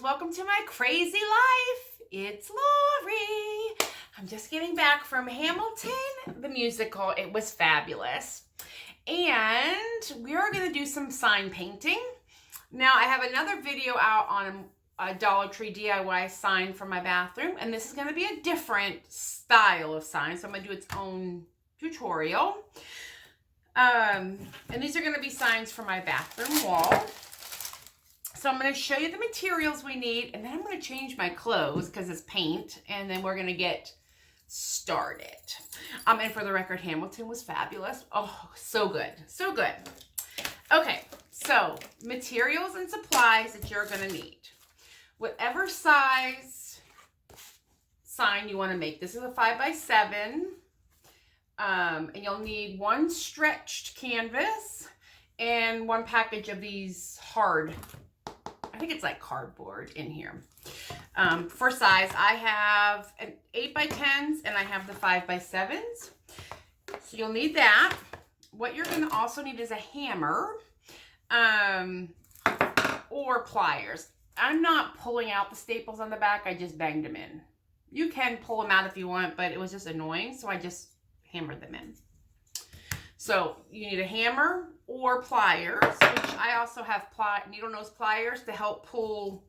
welcome to my crazy life. It's Lori. I'm just getting back from Hamilton, the musical. It was fabulous. And we are going to do some sign painting. Now, I have another video out on a Dollar Tree DIY sign for my bathroom, and this is going to be a different style of sign, so I'm going to do its own tutorial. And these are going to be signs for my bathroom wall. So I'm going to show you the materials we need, and then I'm going to change my clothes because it's paint, and then we're going to get started. And for the record, Hamilton was fabulous. Oh, so good. So good. Okay, so materials and supplies that you're going to need. Whatever size sign you want to make. This is a 5x7. And you'll need one stretched canvas and one package of these hard, I think it's like cardboard in here. For size, I have an 8x10s and I have the 5x7s. So you'll need that. What you're going to also need is a hammer or pliers. I'm not pulling out the staples on the back. I just banged them in. You can pull them out if you want, but it was just annoying, so I just hammered them in. So you need a hammer or pliers, which I also have needle nose pliers to help pull.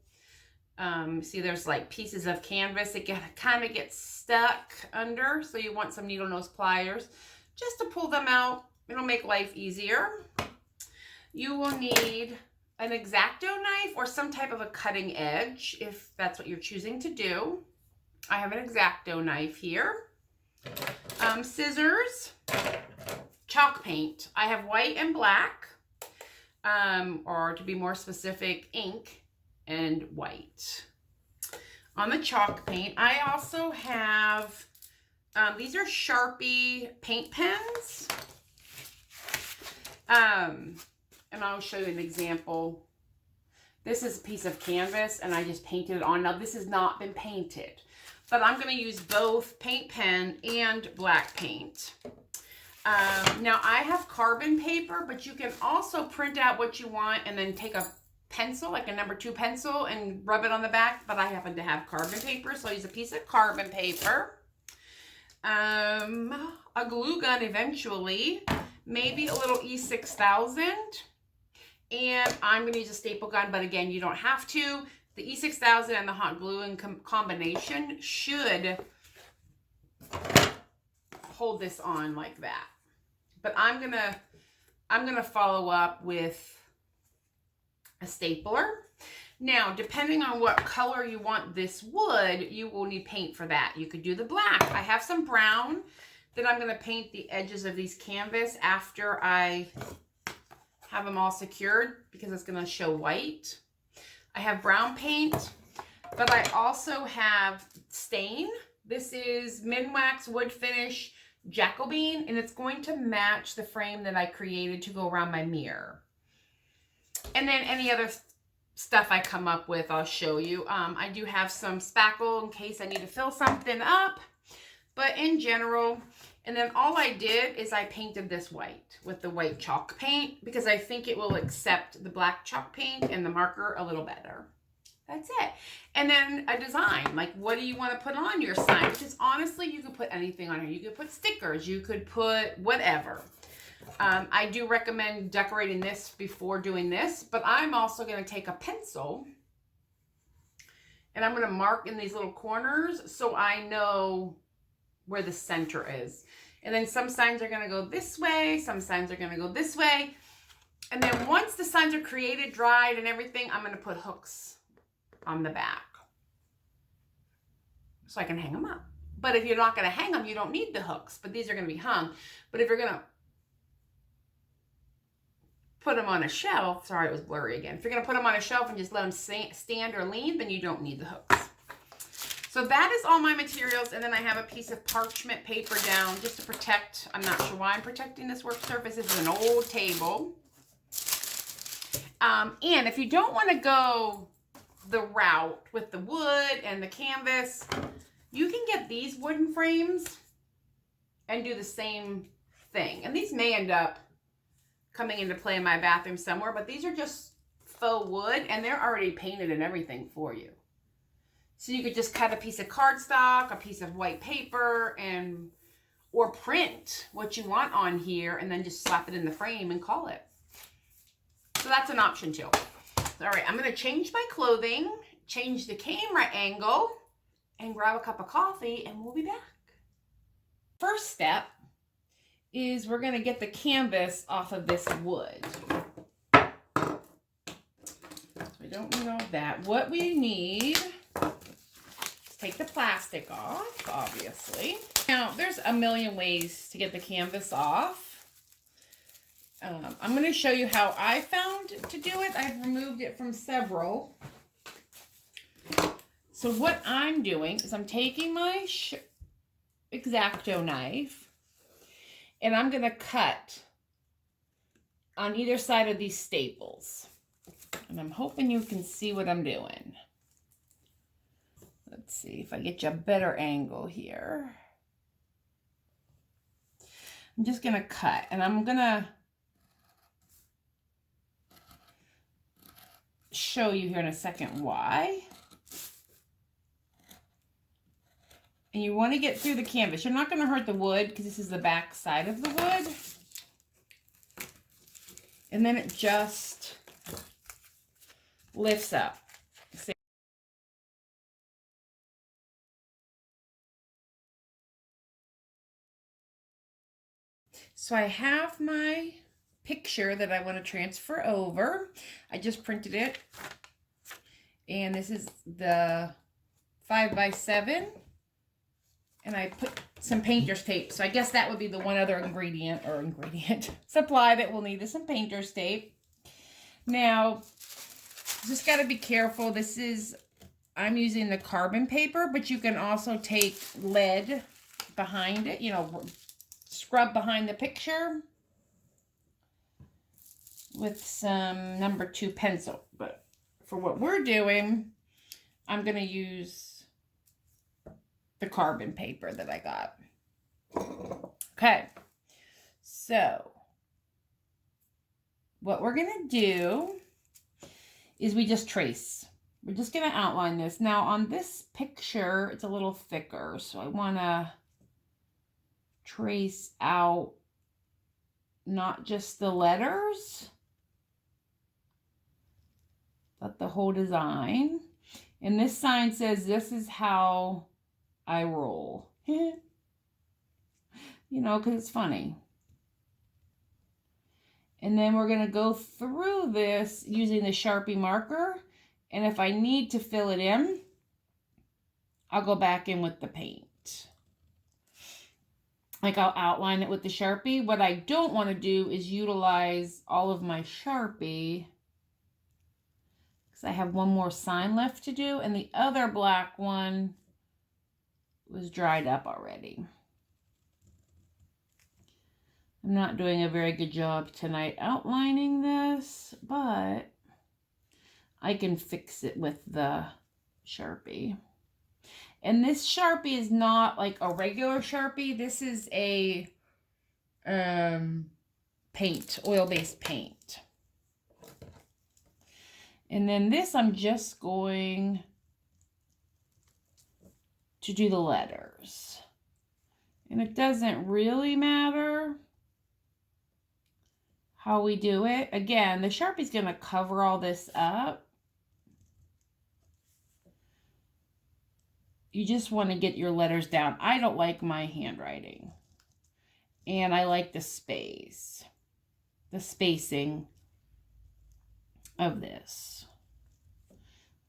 See, there's like pieces of canvas that kind of get stuck under, so you want some needle nose pliers just to pull them out. It'll make life easier. You will need an X-Acto knife or some type of a cutting edge if that's what you're choosing to do. I have an X-Acto knife here. Scissors, chalk paint. I have white and black, or to be more specific, ink and white. On the chalk paint, I also have, these are Sharpie paint pens. And I'll show you an example. This is a piece of canvas and I just painted it on. Now this has not been painted, but I'm going to use both paint pen and black paint. Now I have carbon paper, but you can also print out what you want and then take a pencil, like a number 2 pencil, and rub it on the back, but I happen to have carbon paper, so I use a piece of carbon paper. A glue gun eventually, maybe a little E6000. And I'm going to use a staple gun, but again, you don't have to. The E6000 and the hot glue in combination should hold this on like that. But I'm gonna follow up with a stapler. Now, depending on what color you want this wood, you will need paint for that. You could do the black. I have some brown that I'm going to paint the edges of these canvas after I have them all secured because it's going to show white. I have brown paint, but I also have stain. This is Minwax Wood Finish Jacobean, and it's going to match the frame that I created to go around my mirror. And then any other stuff I come up with, I'll show you. I do have some spackle in case I need to fill something up, but in general. And then all I did is I painted this white with the white chalk paint because I think it will accept the black chalk paint and the marker a little better. That's it. And then a design, like what do you want to put on your sign? Which is honestly, you could put anything on here. You could put stickers, you could put whatever. I do recommend decorating this before doing this, but I'm also going to take a pencil and I'm going to mark in these little corners so I know where the center is. And then some signs are going to go this way, some signs are going to go this way. And then once the signs are created, dried, and everything, I'm going to put hooks on the back so I can hang them up. But if you're not going to hang them, you don't need the hooks, but these are going to be hung. But if you're going to put them on a shelf, sorry, it was blurry again. If you're going to put them on a shelf and just let them stand or lean, then you don't need the hooks. So that is all my materials, and then I have a piece of parchment paper down just to protect. I'm not sure why I'm protecting this work surface. This is an old table. And if you don't want to go the route with the wood and the canvas, you can get these wooden frames and do the same thing. And these may end up coming into play in my bathroom somewhere, but these are just faux wood, and they're already painted and everything for you. So you could just cut a piece of cardstock, a piece of white paper, or print what you want on here, and then just slap it in the frame and call it. So that's an option too. All right, I'm gonna change my clothing, change the camera angle, and grab a cup of coffee, and we'll be back. First step is we're gonna get the canvas off of this wood. So we don't need all that. What we need is take the plastic off, obviously. Now, there's a million ways to get the canvas off. I'm going to show you how I found to do it. I've removed it from several. So what I'm doing is I'm taking my X-Acto knife, and I'm going to cut on either side of these staples. And I'm hoping you can see what I'm doing. Let's see if I get you a better angle here. I'm just going to cut, and I'm going to show you here in a second why. And you want to get through the canvas. You're not going to hurt the wood because this is the back side of the wood. And then it just lifts up. See? So I have my picture that I want to transfer over. I just printed it, and this is the 5x7, and I put some painter's tape. So I guess that would be the one other ingredient supply that we'll need is some painter's tape. Now, just got to be careful. I'm using the carbon paper, but you can also take lead behind it, scrub behind the picture with some number 2 pencil. But for what we're doing, I'm going to use the carbon paper that I got. Okay, so what we're going to do is we just trace. We're just going to outline this. Now on this picture, it's a little thicker, so I want to trace out not just the letters, but the whole design. And this sign says, "This is how I roll." Because it's funny. And then we're going to go through this using the Sharpie marker. And if I need to fill it in, I'll go back in with the paint. Like I'll outline it with the Sharpie. What I don't want to do is utilize all of my Sharpie, because I have one more sign left to do, and the other black one was dried up already. I'm not doing a very good job tonight outlining this, but I can fix it with the Sharpie. And this Sharpie is not like a regular Sharpie. This is a paint, oil-based paint. And then this, I'm just going to do the letters. And it doesn't really matter how we do it. Again, the Sharpie's going to cover all this up. You just want to get your letters down. I don't like my handwriting. And I like the spacing of this.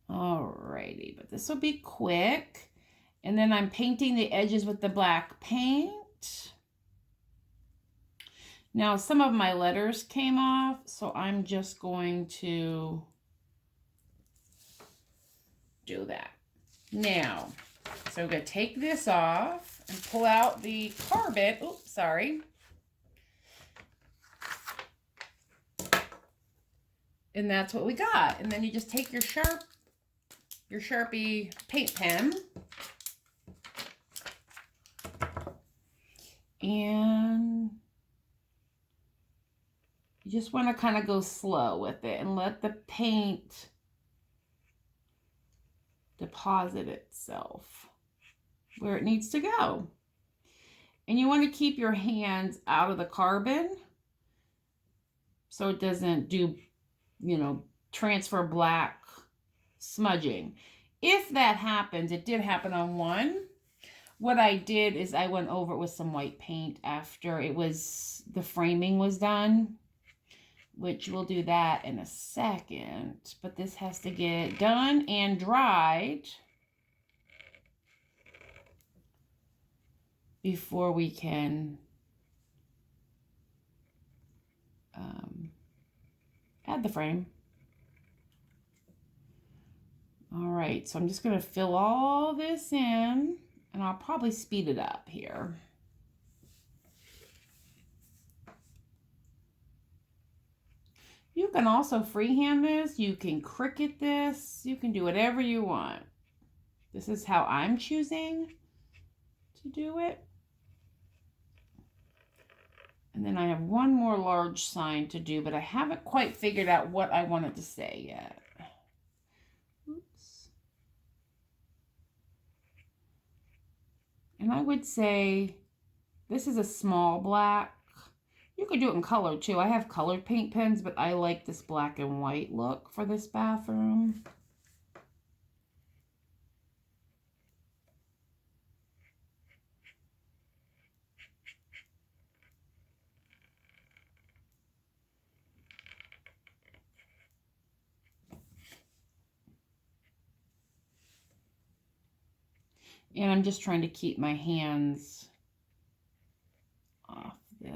Alrighty, but this will be quick. And then I'm painting the edges with the black paint. Now, some of my letters came off, so I'm just going to do that. Now, so we're going to take this off and pull out the carbon. Oops, sorry. And that's what we got. And then you just take your Sharpie paint pen and You just want to kind of go slow with it and let the paint deposit itself where it needs to go. And you want to keep your hands out of the carbon so it doesn't do, you know, transfer black smudging. If that happens, it did happen on one. What I did is I went over it with some white paint after the framing was done, which we'll do that in a second. But this has to get done and dried before we can add the frame. All right, so I'm just going to fill all this in, and I'll probably speed it up here. You can also freehand this. You can Cricut this. You can do whatever you want. This is how I'm choosing to do it. And then I have one more large sign to do, but I haven't quite figured out what I want it to say yet. Oops. And I would say this is a small black. You could do it in color too. I have colored paint pens, but I like this black and white look for this bathroom. And I'm just trying to keep my hands off the...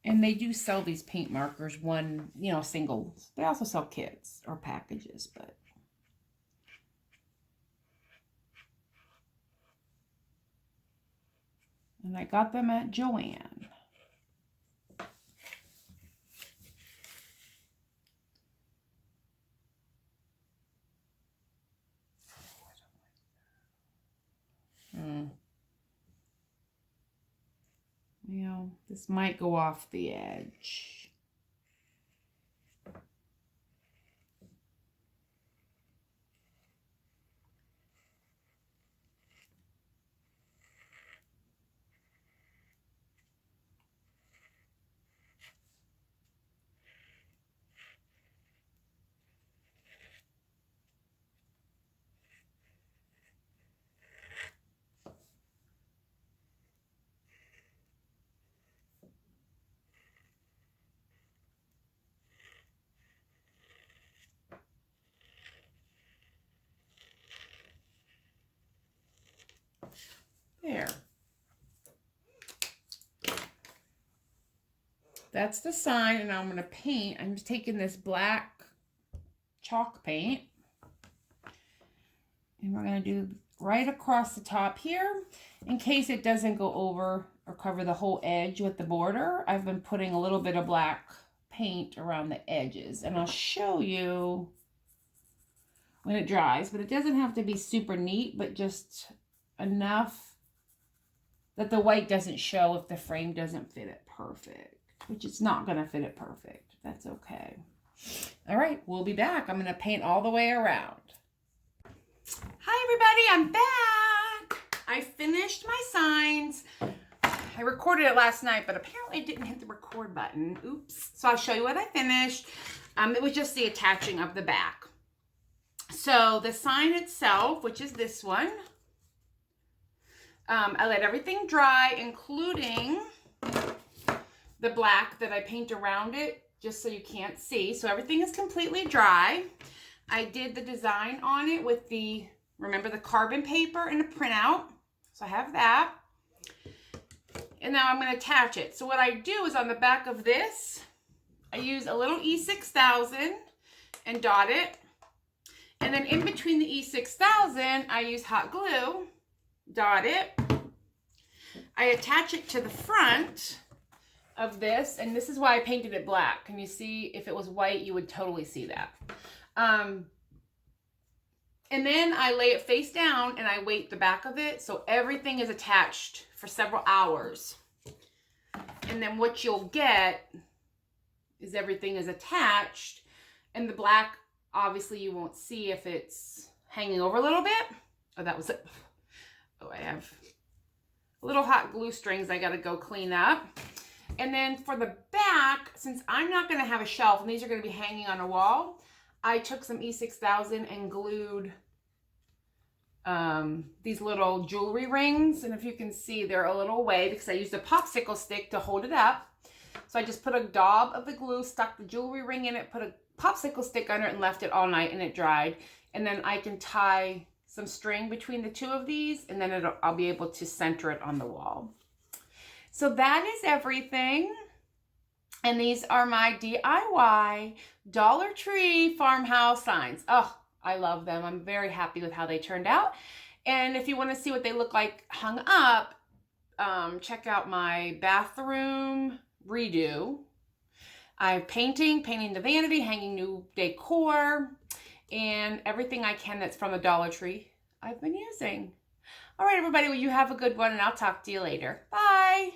And they do sell these paint markers, one, you know, singles. They also sell kits or packages, but... And I got them at Joann. You know, this might go off the edge. There. That's the sign, and now I'm going to paint. I'm just taking this black chalk paint, and we're going to do right across the top here. In case it doesn't go over or cover the whole edge with the border, I've been putting a little bit of black paint around the edges, and I'll show you when it dries, but it doesn't have to be super neat, but just enough that the white doesn't show if the frame doesn't fit it perfect, which it's not going to fit it perfect. That's okay. All right, we'll be back. I'm going to paint all the way around. Hi, everybody. I'm back. I finished my signs. I recorded it last night, but apparently I didn't hit the record button. Oops. So I'll show you what I finished. It was just the attaching of the back. So the sign itself, which is this one, I let everything dry, including the black that I paint around it, just so you can't see. So everything is completely dry. I did the design on it with remember the carbon paper and a printout. So I have that. And now I'm going to attach it. So what I do is on the back of this, I use a little E6000 and dot it. And then in between the E6000, I use hot glue, dot it. I attach it to the front of this, and this is why I painted it black. Can you see? If it was white, you would totally see that. And then I lay it face down and I weight the back of it so everything is attached for several hours. And then what you'll get is everything is attached, and the black, obviously you won't see if it's hanging over a little bit. Oh, that was it. Oh, I have little hot glue strings I gotta go clean up. And then for the back, since I'm not gonna have a shelf and these are gonna be hanging on a wall, I took some E6000 and glued these little jewelry rings. And if you can see, they're a little away because I used a popsicle stick to hold it up. So I just put a daub of the glue, stuck the jewelry ring in it, put a popsicle stick under it, and left it all night, and it dried. And then I can tie some string between the two of these, and then I'll be able to center it on the wall. So that is everything. And these are my DIY Dollar Tree farmhouse signs. Oh, I love them. I'm very happy with how they turned out. And if you want to see what they look like hung up, check out my bathroom redo. I'm painting the vanity, hanging new decor, and everything I can that's from the Dollar Tree I've been using. All right, everybody, well, you have a good one, and I'll talk to you later. Bye.